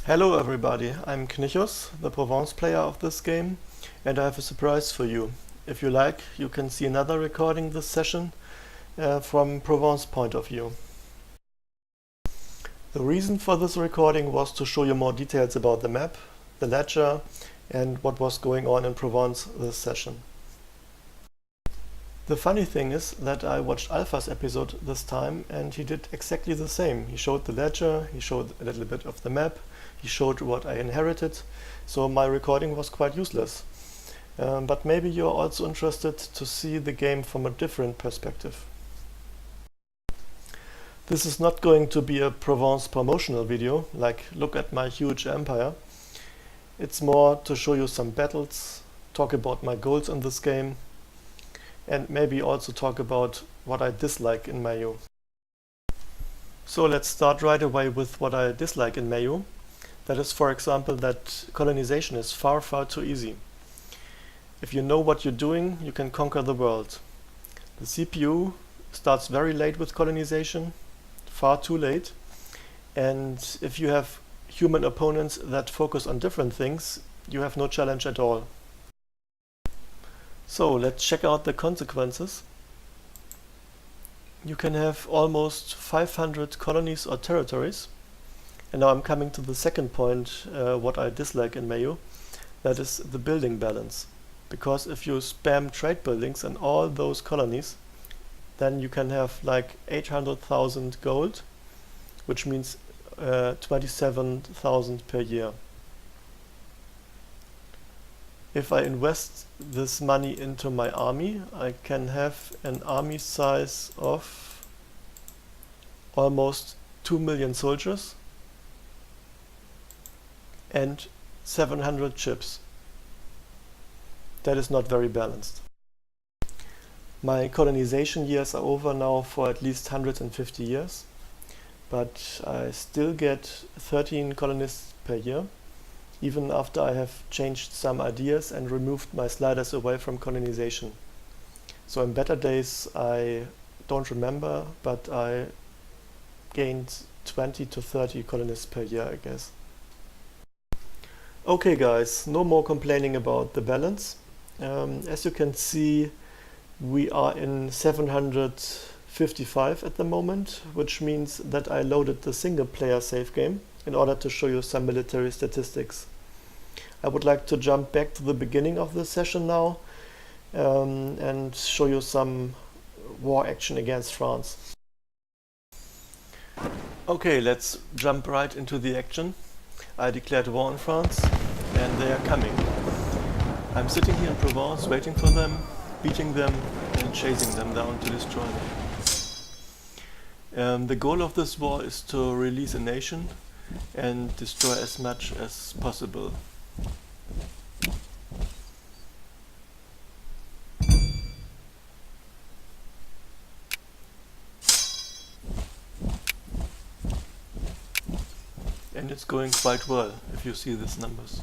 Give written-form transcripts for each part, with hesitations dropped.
Hello everybody, I'm Knichus, the Provence player of this game, and I have a surprise for you. If you like, you can see another recording this session from Provence point of view. The reason for this recording was to show you more details about the map, the ledger, and what was going on in Provence this session. The funny thing is that I watched Alpha's episode this time and he did exactly the same. He showed the ledger, he showed a little bit of the map, he showed what I inherited, so my recording was quite useless. But maybe you're also interested to see the game from a different perspective. This is not going to be a Provence promotional video, like look at my huge empire. It's more to show you some battles, talk about my goals in this game, and maybe also talk about what I dislike in MEIOU. So let's start right away with what I dislike in MEIOU. That is, for example, that colonization is far too easy. If you know what you're doing, you can conquer the world. The CPU starts very late with colonization, far too late, and if you have human opponents that focus on different things, you have no challenge at all. So let's check out the consequences. You can have almost 500 colonies or territories. And now I'm coming to the second point, what I dislike in MEIOU. That is the building balance. Because if you spam trade buildings in all those colonies, then you can have like 800,000 gold, which means 27,000 per year. If I invest this money into my army, I can have an army size of almost 2 million soldiers and 700 ships. That is not very balanced. My colonization years are over now for at least 150 years, but I still get 13 colonists per year, even after I have changed some ideas and removed my sliders away from colonization. So in better days I don't remember, but I gained 20 to 30 colonists per year, I guess. Okay guys, no more complaining about the balance. As you can see, we are in 755 at the moment, which means that I loaded the single player save game in order to show you some military statistics. I would like to jump back to the beginning of the session now and show you some war action against France. Okay, let's jump right into the action. I declared war on France and they are coming. I'm sitting here in Provence waiting for them, beating them and chasing them down to destroy them. The goal of this war is to release a nation and destroy as much as possible. And it's going quite well if you see these numbers.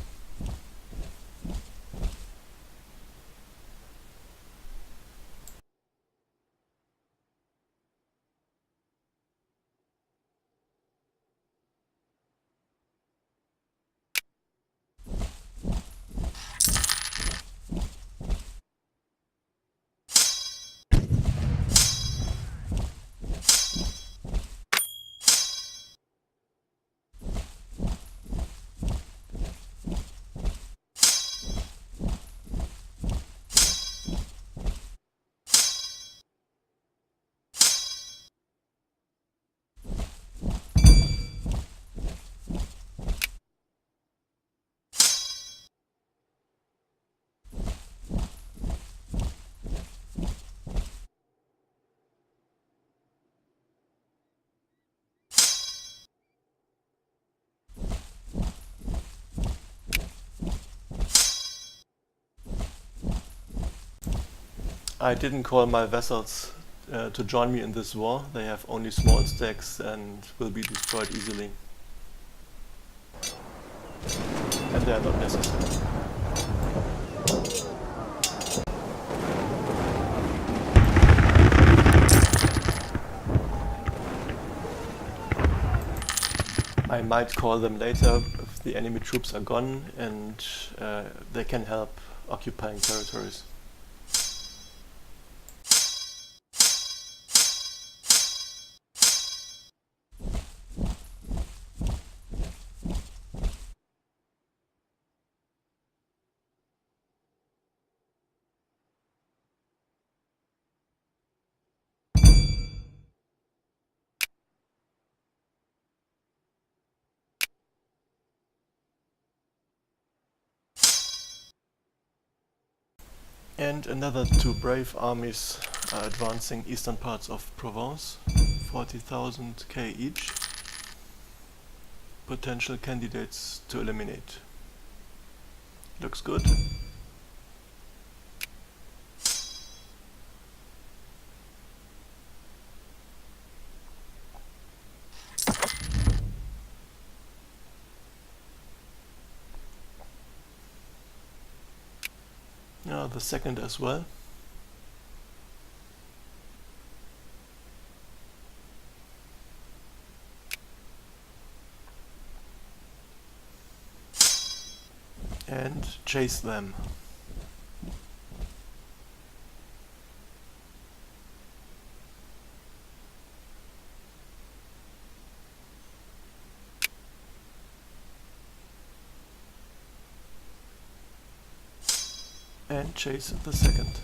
I didn't call my vessels to join me in this war. They have only small stacks and will be destroyed easily. And they are not necessary. I might call them later if if the enemy troops are gone and they can help occupying territories. And another two brave armies are advancing eastern parts of Provence, 40,000 K each. Potential candidates to eliminate. Looks good. Yeah, the second as well. And chase them. And chase the second.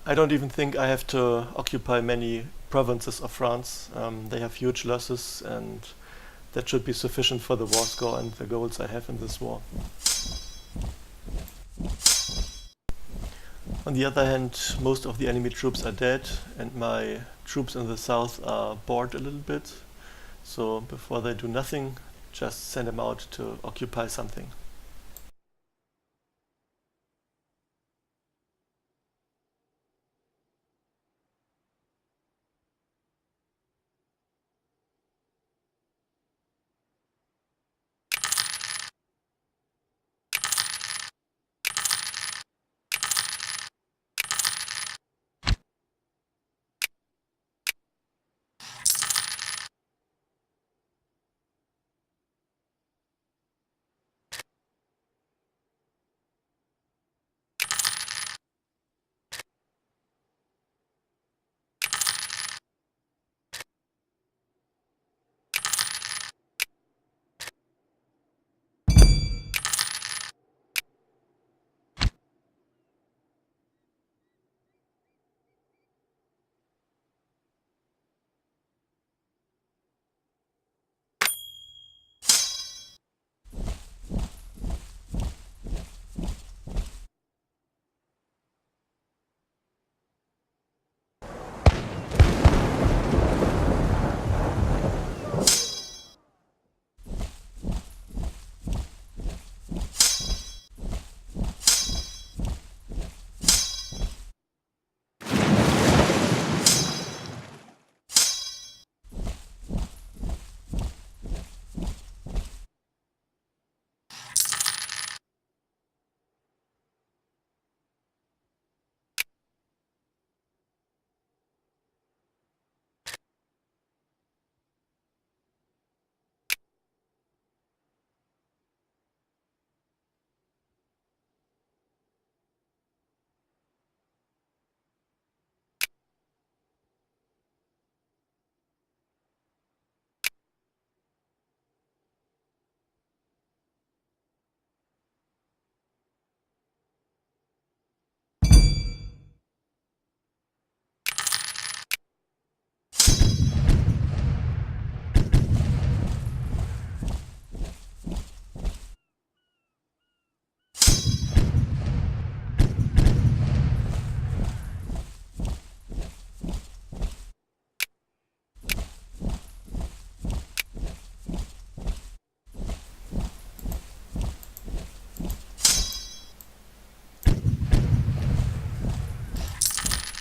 I don't even think I have to occupy many provinces of France. They have huge losses, and that should be sufficient for the war score and the goals I have in this war. On the other hand, most of the enemy troops are dead, and my troops in the south are bored a little bit. So before they do nothing, just send them out to occupy something.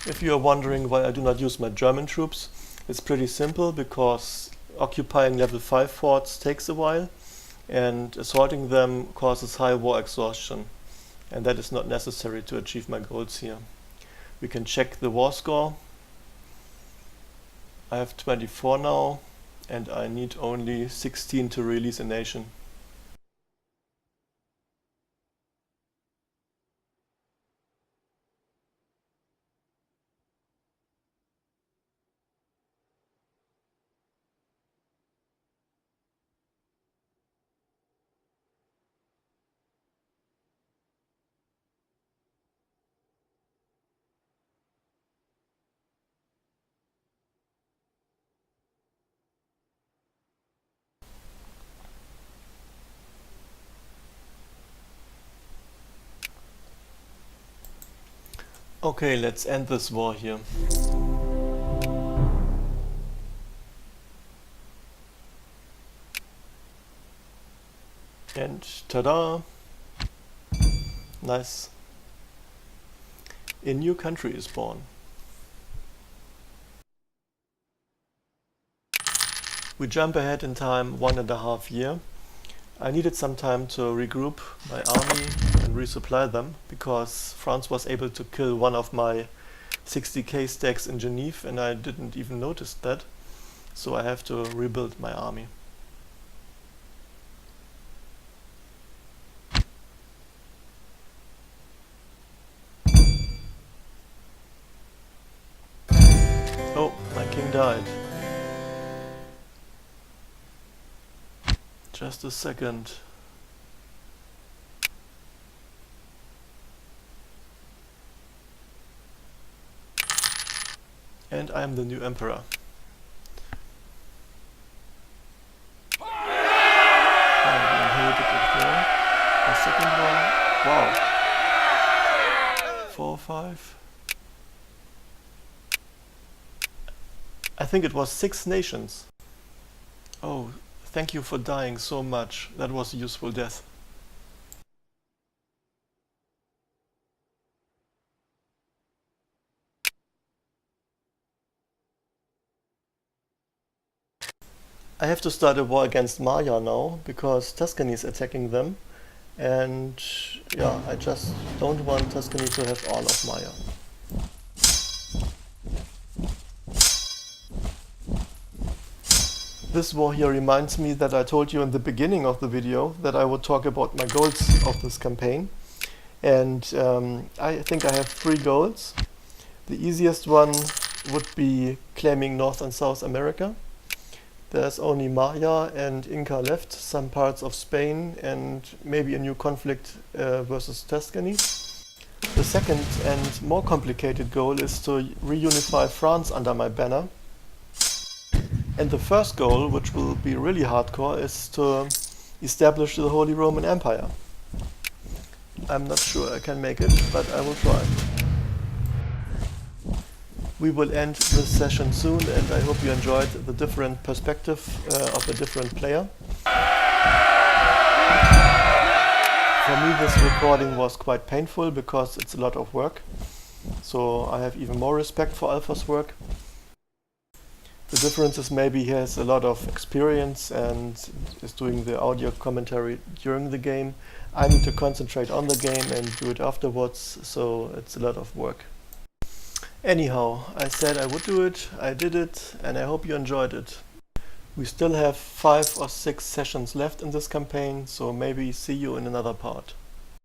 If you are wondering why I do not use my German troops, it's pretty simple, because occupying level 5 forts takes a while and assaulting them causes high war exhaustion, and that is not necessary to achieve my goals here. We can check the war score. I have 24 now and I need only 16 to release a nation. Okay, let's end this war here. And ta-da! Nice. A new country is born. We jump ahead in time 1.5 years. I needed some time to regroup my army and resupply them, because France was able to kill one of my 60k stacks in Genève and I didn't even notice that. So I have to rebuild my army. Oh, my king died. Just a second. And I am the new emperor. I inherited the throne. The second one. Wow. 4, 5. I think it was 6 nations. Oh, thank you for dying so much. That was a useful death. I have to start a war against Maya now, because Tuscany is attacking them. And yeah, I just don't want Tuscany to have all of Maya. This war here reminds me that I told you in the beginning of the video that I would talk about my goals of this campaign. And I think I have 3 goals. The easiest one would be claiming North and South America. There's only Maya and Inca left, some parts of Spain, and maybe a new conflict versus Tuscany. The second and more complicated goal is to reunify France under my banner. And the first goal, which will be really hardcore, is to establish the Holy Roman Empire. I'm not sure I can make it, but I will try. We will end this session soon, and I hope you enjoyed the different perspective of a different player. For me, this recording was quite painful because it's a lot of work. So I have even more respect for Alpha's work. The difference is maybe he has a lot of experience and is doing the audio commentary during the game. I need to concentrate on the game and do it afterwards, so it's a lot of work. Anyhow, I said I would do it, I did it, and I hope you enjoyed it. We still have 5 or 6 sessions left in this campaign, so maybe see you in another part.